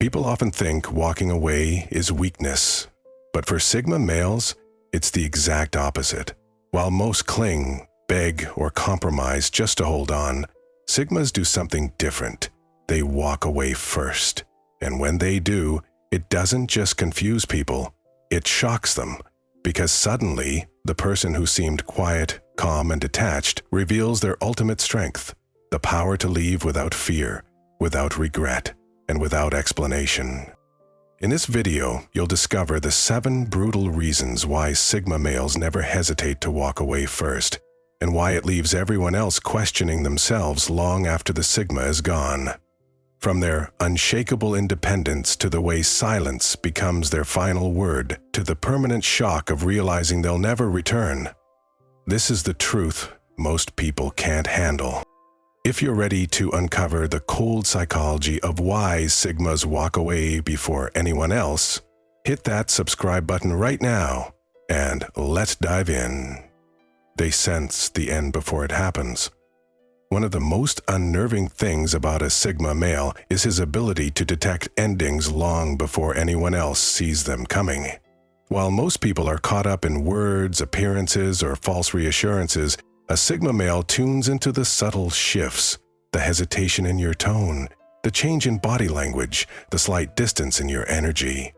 People often think walking away is weakness, but for Sigma males, it's the exact opposite. While most cling, beg, or compromise just to hold on, Sigmas do something different. They walk away first. And when they do, it doesn't just confuse people, it shocks them, because suddenly, the person who seemed quiet, calm, and detached reveals their ultimate strength, the power to leave without fear, without regret, and without explanation. In this video, you'll discover the 7 brutal reasons why Sigma males never hesitate to walk away first, and why it leaves everyone else questioning themselves long after the Sigma is gone. From their unshakable independence to the way silence becomes their final word, to the permanent shock of realizing they'll never return. This is the truth most people can't handle. If you're ready to uncover the cold psychology of why Sigmas walk away before anyone else, hit that subscribe button right now, and let's dive in. They sense the end before it happens. One of the most unnerving things about a Sigma male is his ability to detect endings long before anyone else sees them coming. While most people are caught up in words, appearances, or false reassurances, a Sigma male tunes into the subtle shifts, the hesitation in your tone, the change in body language, the slight distance in your energy.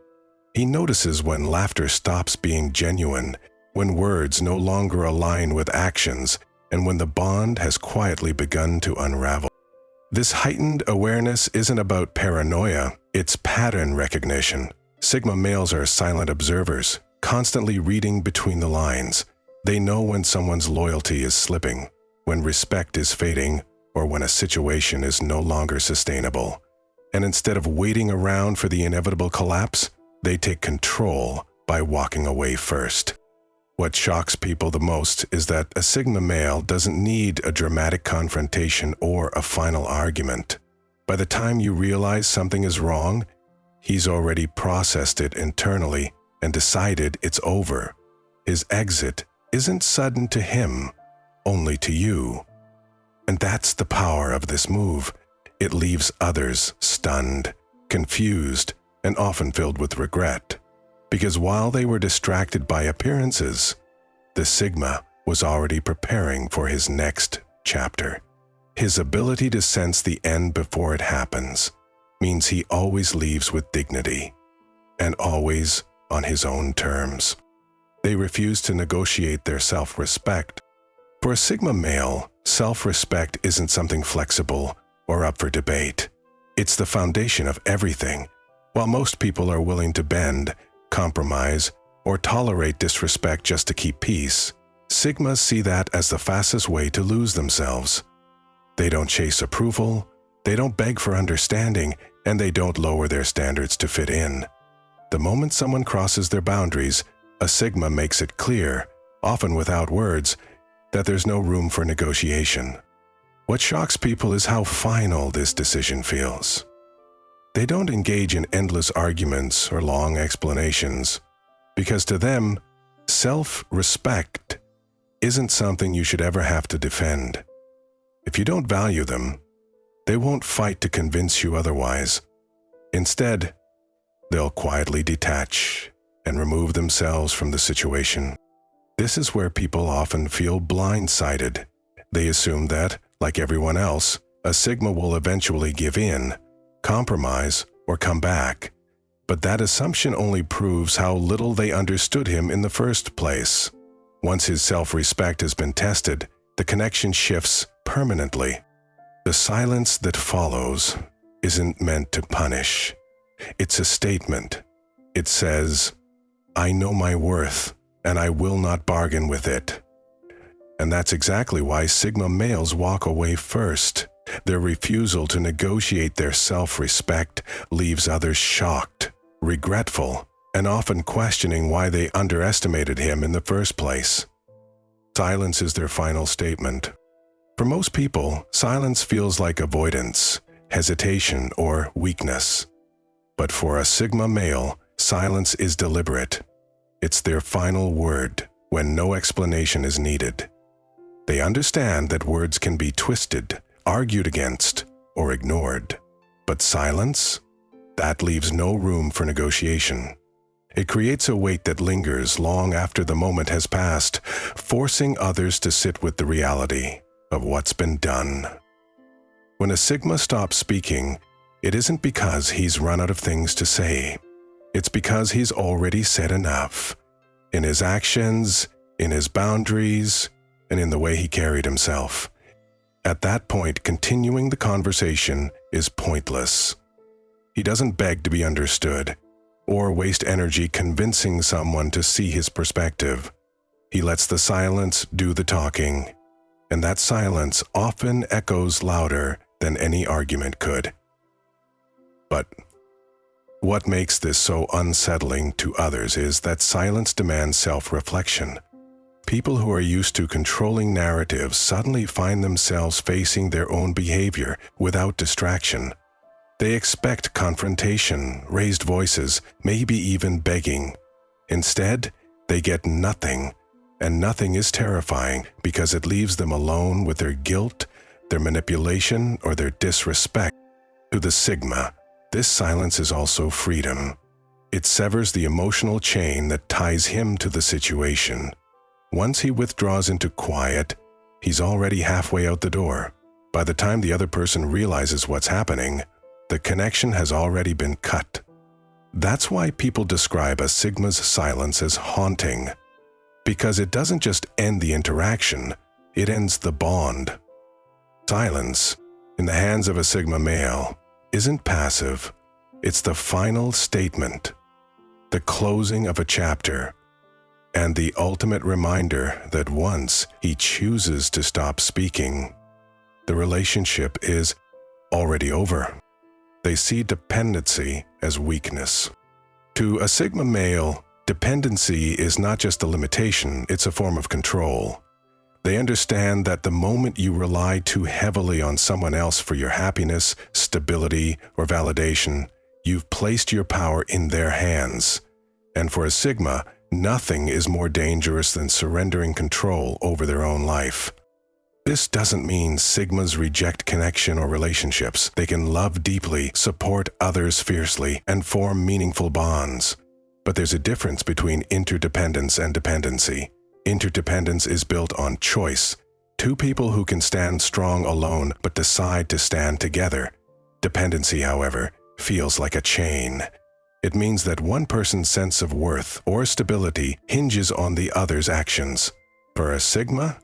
He notices when laughter stops being genuine, when words no longer align with actions, and when the bond has quietly begun to unravel. This heightened awareness isn't about paranoia, it's pattern recognition. Sigma males are silent observers, constantly reading between the lines. They know when someone's loyalty is slipping, when respect is fading, or when a situation is no longer sustainable. And instead of waiting around for the inevitable collapse, they take control by walking away first. What shocks people the most is that a Sigma male doesn't need a dramatic confrontation or a final argument. By the time you realize something is wrong, he's already processed it internally and decided it's over. His exit isn't sudden to him, only to you. And that's the power of this move. It leaves others stunned, confused, and often filled with regret. Because while they were distracted by appearances, the Sigma was already preparing for his next chapter. His ability to sense the end before it happens means he always leaves with dignity, and always on his own terms. They refuse to negotiate their self-respect. For a Sigma male, self-respect isn't something flexible or up for debate. It's the foundation of everything. While most people are willing to bend, compromise, or tolerate disrespect just to keep peace, Sigmas see that as the fastest way to lose themselves. They don't chase approval, they don't beg for understanding, and they don't lower their standards to fit in. The moment someone crosses their boundaries, a Sigma makes it clear, often without words, that there's no room for negotiation. What shocks people is how final this decision feels. They don't engage in endless arguments or long explanations, because to them, self-respect isn't something you should ever have to defend. If you don't value them, they won't fight to convince you otherwise. Instead, they'll quietly detach and remove themselves from the situation. This is where people often feel blindsided. They assume that, like everyone else, a Sigma will eventually give in, compromise, or come back. But that assumption only proves how little they understood him in the first place. Once his self-respect has been tested, the connection shifts permanently. The silence that follows isn't meant to punish. It's a statement. It says, "I know my worth, and I will not bargain with it." And that's exactly why Sigma males walk away first. Their refusal to negotiate their self-respect leaves others shocked, regretful, and often questioning why they underestimated him in the first place. Silence is their final statement. For most people, silence feels like avoidance, hesitation, or weakness. But for a Sigma male, silence is deliberate. It's their final word when no explanation is needed. They understand that words can be twisted, argued against, or ignored. But silence? That leaves no room for negotiation. It creates a weight that lingers long after the moment has passed, forcing others to sit with the reality of what's been done. When a Sigma stops speaking, it isn't because he's run out of things to say. It's because he's already said enough. In his actions, in his boundaries, and in the way he carried himself. At that point, continuing the conversation is pointless. He doesn't beg to be understood, or waste energy convincing someone to see his perspective. He lets the silence do the talking, and that silence often echoes louder than any argument could. But what makes this so unsettling to others is that silence demands self-reflection. People who are used to controlling narratives suddenly find themselves facing their own behavior without distraction. They expect confrontation, raised voices, maybe even begging. Instead, they get nothing, and nothing is terrifying because it leaves them alone with their guilt, their manipulation, or their disrespect. To the Sigma, this silence is also freedom. It severs the emotional chain that ties him to the situation. Once he withdraws into quiet, he's already halfway out the door. By the time the other person realizes what's happening, the connection has already been cut. That's why people describe a Sigma's silence as haunting, because it doesn't just end the interaction, it ends the bond. Silence, in the hands of a Sigma male, isn't passive. It's the final statement, the closing of a chapter, and the ultimate reminder that once he chooses to stop speaking, the relationship is already over. They see dependency as weakness. To a Sigma male, dependency is not just a limitation, it's a form of control. They understand that the moment you rely too heavily on someone else for your happiness, stability, or validation, you've placed your power in their hands. And for a Sigma, nothing is more dangerous than surrendering control over their own life. This doesn't mean Sigmas reject connection or relationships. They can love deeply, support others fiercely, and form meaningful bonds. But there's a difference between interdependence and dependency. Interdependence is built on choice. Two people who can stand strong alone but decide to stand together. Dependency, however, feels like a chain. It means that one person's sense of worth or stability hinges on the other's actions. For a Sigma,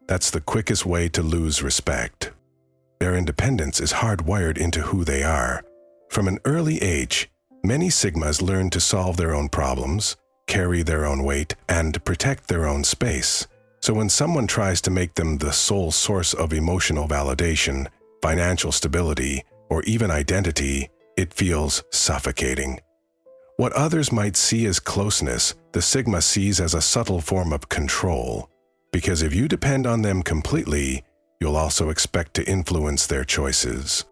that's the quickest way to lose respect. Their independence is hardwired into who they are. From an early age, many Sigmas learn to solve their own problems, carry their own weight, and protect their own space. So when someone tries to make them the sole source of emotional validation, financial stability, or even identity, it feels suffocating. What others might see as closeness, the Sigma sees as a subtle form of control. Because if you depend on them completely, you'll also expect to influence their choices.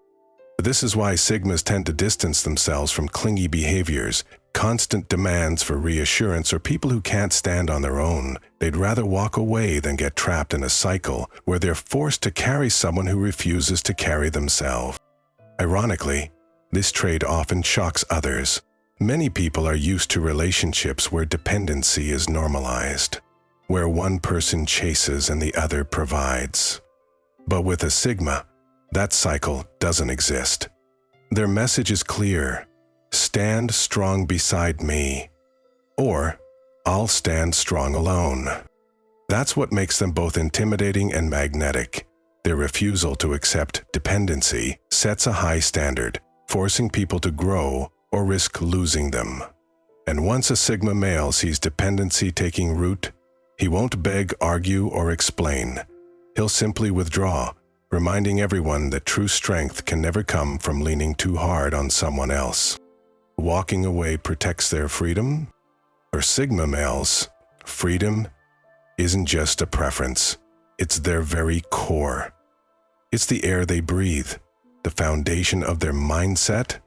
This is why Sigmas tend to distance themselves from clingy behaviors, constant demands for reassurance, or people who can't stand on their own. They'd rather walk away than get trapped in a cycle where they're forced to carry someone who refuses to carry themselves. Ironically, this trait often shocks others. Many people are used to relationships where dependency is normalized, where one person chases and the other provides. But with a Sigma, that cycle doesn't exist. Their message is clear: stand strong beside me, or I'll stand strong alone. That's what makes them both intimidating and magnetic. Their refusal to accept dependency sets a high standard, forcing people to grow or risk losing them. And once a Sigma male sees dependency taking root, he won't beg, argue, or explain. He'll simply withdraw, reminding everyone that true strength can never come from leaning too hard on someone else. Walking away protects their freedom? For Sigma males, freedom isn't just a preference, it's their very core. It's the air they breathe, the foundation of their mindset,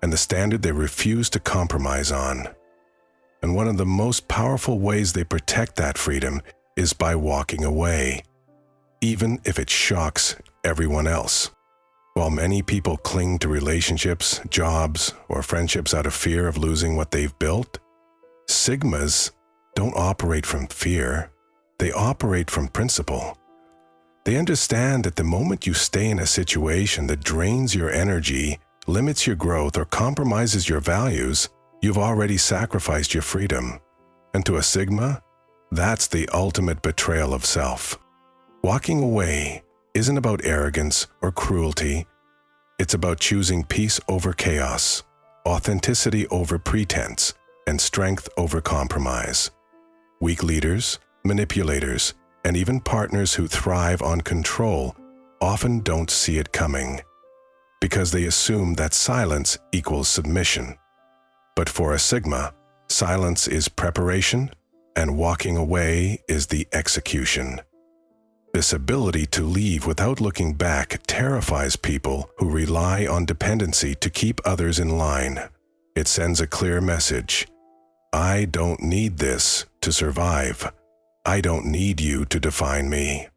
and the standard they refuse to compromise on. And one of the most powerful ways they protect that freedom is by walking away, even if it shocks everyone else. While many people cling to relationships, jobs, or friendships out of fear of losing what they've built, Sigmas don't operate from fear. They operate from principle. They understand that the moment you stay in a situation that drains your energy, limits your growth, or compromises your values, you've already sacrificed your freedom. And to a Sigma, that's the ultimate betrayal of self. Walking away isn't about arrogance or cruelty. It's about choosing peace over chaos, authenticity over pretense, and strength over compromise. Weak leaders, manipulators, and even partners who thrive on control often don't see it coming, because they assume that silence equals submission. But for a Sigma, silence is preparation, and walking away is the execution. This ability to leave without looking back terrifies people who rely on dependency to keep others in line. It sends a clear message: I don't need this to survive. I don't need you to define me.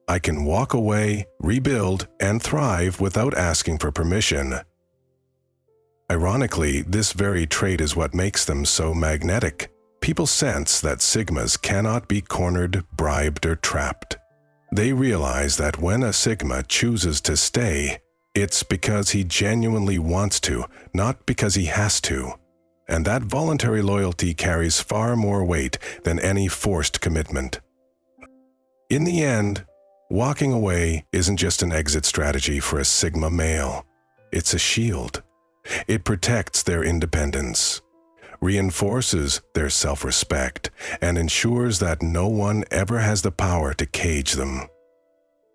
I can walk away, rebuild, and thrive without asking for permission. Ironically, this very trait is what makes them so magnetic. People sense that Sigmas cannot be cornered, bribed, or trapped. They realize that when a Sigma chooses to stay, it's because he genuinely wants to, not because he has to. And that voluntary loyalty carries far more weight than any forced commitment. In the end, walking away isn't just an exit strategy for a Sigma male. It's a shield. It protects their independence, reinforces their self-respect, and ensures that no one ever has the power to cage them.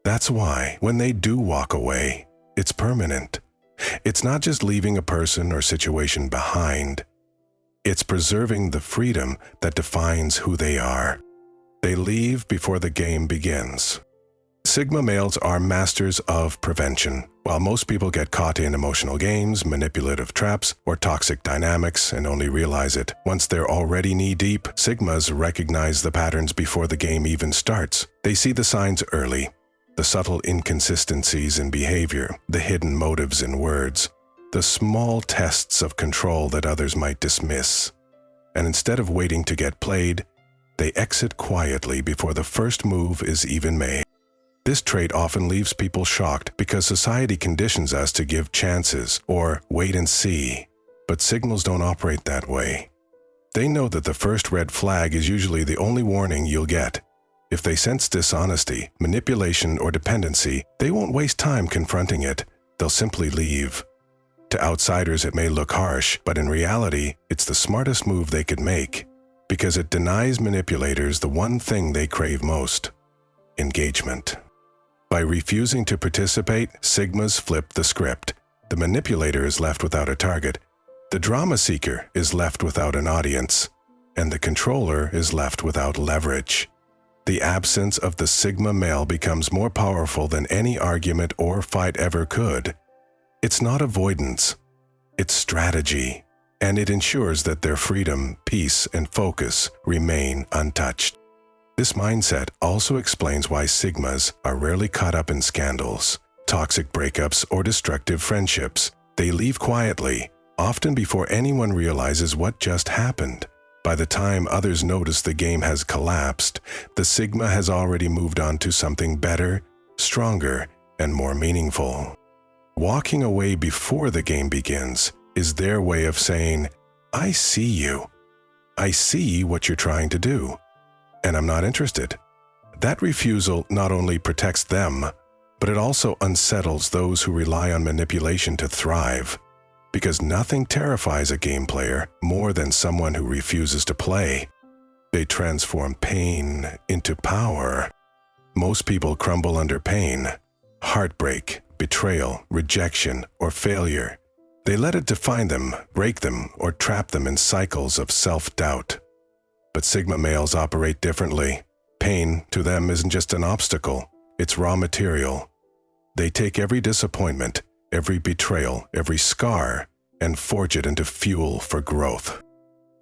That's why, when they do walk away, it's permanent. It's not just leaving a person or situation behind. It's preserving the freedom that defines who they are. They leave before the game begins. Sigma males are masters of prevention. While most people get caught in emotional games, manipulative traps, or toxic dynamics and only realize it once they're already knee-deep, Sigmas recognize the patterns before the game even starts. They see the signs early, the subtle inconsistencies in behavior, the hidden motives in words, the small tests of control that others might dismiss. And instead of waiting to get played, they exit quietly before the first move is even made. This trait often leaves people shocked because society conditions us to give chances or wait and see. But Sigmas don't operate that way. They know that the first red flag is usually the only warning you'll get. If they sense dishonesty, manipulation, or dependency, they won't waste time confronting it. They'll simply leave. To outsiders, it may look harsh, but in reality, it's the smartest move they could make, because it denies manipulators the one thing they crave most: engagement. By refusing to participate, Sigmas flip the script. The manipulator is left without a target, the drama seeker is left without an audience, and the controller is left without leverage. The absence of the Sigma male becomes more powerful than any argument or fight ever could. It's not avoidance, it's strategy, and it ensures that their freedom, peace, and focus remain untouched. This mindset also explains why Sigmas are rarely caught up in scandals, toxic breakups, or destructive friendships. They leave quietly, often before anyone realizes what just happened. By the time others notice the game has collapsed, the Sigma has already moved on to something better, stronger, and more meaningful. Walking away before the game begins is their way of saying, I see you. I see what you're trying to do, and I'm not interested. That refusal not only protects them, but it also unsettles those who rely on manipulation to thrive. Because nothing terrifies a game player more than someone who refuses to play. They transform pain into power. Most people crumble under pain, heartbreak, betrayal, rejection, or failure. They let it define them, break them, or trap them in cycles of self-doubt. But Sigma males operate differently. Pain, to them, isn't just an obstacle, it's raw material. They take every disappointment, every betrayal, every scar, and forge it into fuel for growth.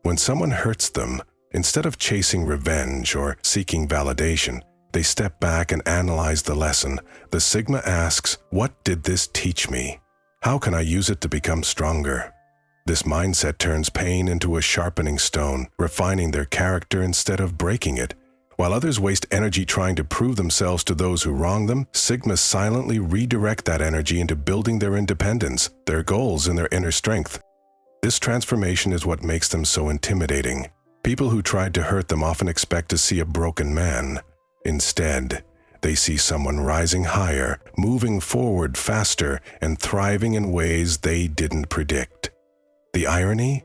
When someone hurts them, instead of chasing revenge or seeking validation, They step back and analyze the lesson. The Sigma asks, what did this teach me? How can I use it to become stronger? This mindset turns pain into a sharpening stone, refining their character instead of breaking it. While others waste energy trying to prove themselves to those who wrong them, Sigmas silently redirect that energy into building their independence, their goals, and their inner strength. This transformation is what makes them so intimidating. People who tried to hurt them often expect to see a broken man. Instead, they see someone rising higher, moving forward faster, and thriving in ways they didn't predict. The irony?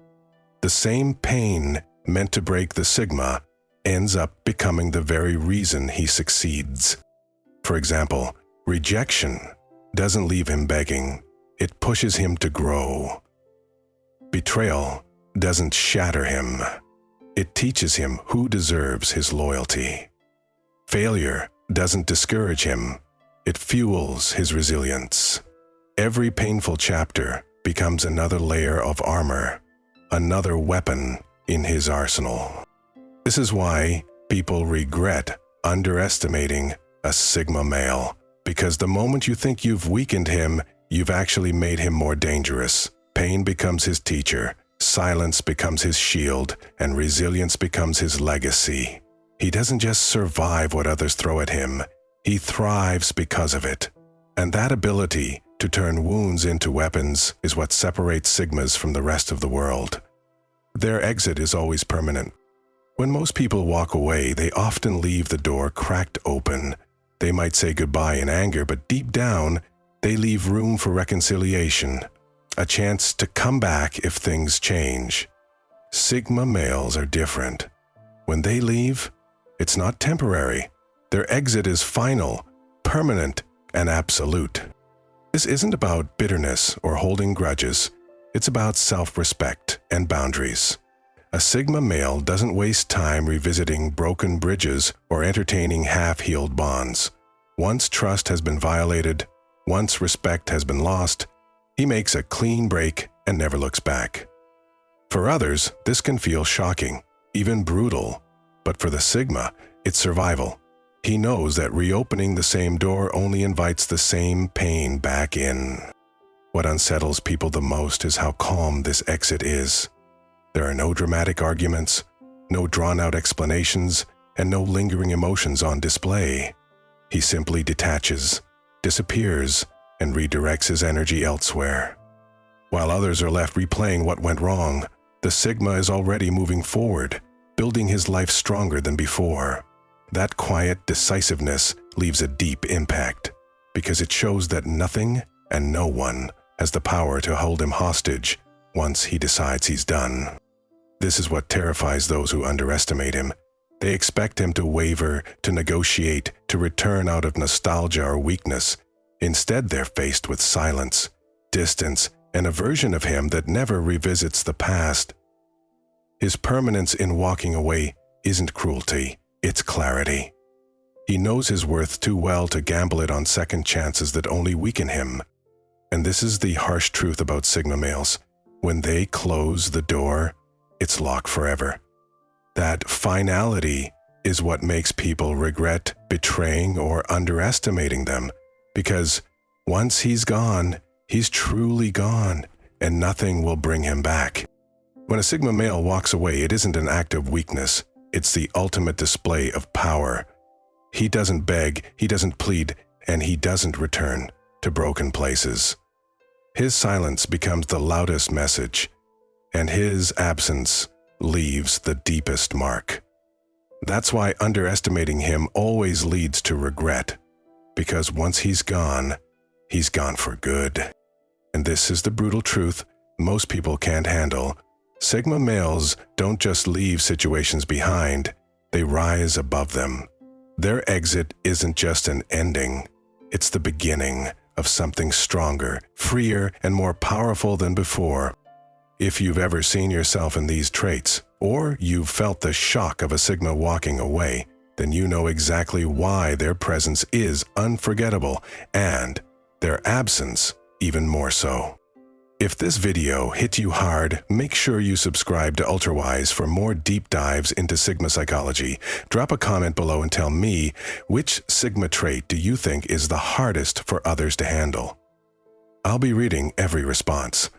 The same pain meant to break the Sigma ends up becoming the very reason he succeeds. For example, rejection doesn't leave him begging. It pushes him to grow. Betrayal doesn't shatter him. It teaches him who deserves his loyalty. Failure doesn't discourage him. It fuels his resilience. Every painful chapter becomes another layer of armor, another weapon in his arsenal. This is why people regret underestimating a Sigma male, because the moment you think you've weakened him, you've actually made him more dangerous. Pain becomes his teacher, silence becomes his shield, and resilience becomes his legacy. He doesn't just survive what others throw at him, he thrives because of it. And that ability to turn wounds into weapons is what separates Sigmas from the rest of the world. Their exit is always permanent. When most people walk away, they often leave the door cracked open. They might say goodbye in anger, but deep down, they leave room for reconciliation, a chance to come back if things change. Sigma males are different. When they leave, it's not temporary. Their exit is final, permanent, and absolute. This isn't about bitterness or holding grudges. It's about self-respect and boundaries. A Sigma male doesn't waste time revisiting broken bridges or entertaining half-healed bonds. Once trust has been violated, once respect has been lost, he makes a clean break and never looks back. For others, this can feel shocking, even brutal, but for the Sigma, it's survival. He knows that reopening the same door only invites the same pain back in. What unsettles people the most is how calm this exit is. There are no dramatic arguments, no drawn-out explanations, and no lingering emotions on display. He simply detaches, disappears, and redirects his energy elsewhere. While others are left replaying what went wrong, the Sigma is already moving forward, building his life stronger than before. That quiet decisiveness leaves a deep impact, because it shows that nothing and no one has the power to hold him hostage once he decides he's done. This is what terrifies those who underestimate him. They expect him to waver, to negotiate, to return out of nostalgia or weakness. Instead, they're faced with silence, distance, and a version of him that never revisits the past. His permanence in walking away isn't cruelty, it's clarity. He knows his worth too well to gamble it on second chances that only weaken him. And this is the harsh truth about Sigma males. When they close the door, it's locked forever. That finality is what makes people regret betraying or underestimating them, because once he's gone, he's truly gone, and nothing will bring him back. When a Sigma male walks away, it isn't an act of weakness, it's the ultimate display of power. He doesn't beg, he doesn't plead, and he doesn't return to broken places. His silence becomes the loudest message, and his absence leaves the deepest mark. That's why underestimating him always leads to regret, because once he's gone for good. And this is the brutal truth most people can't handle. Sigma males don't just leave situations behind, they rise above them. Their exit isn't just an ending, it's the beginning of something stronger, freer, and more powerful than before. If you've ever seen yourself in these traits, or you've felt the shock of a Sigma walking away, then you know exactly why their presence is unforgettable, and their absence even more so. If this video hit you hard, make sure you subscribe to Ultrawise for more deep dives into Sigma psychology. Drop a comment below and tell me, which Sigma trait do you think is the hardest for others to handle? I'll be reading every response.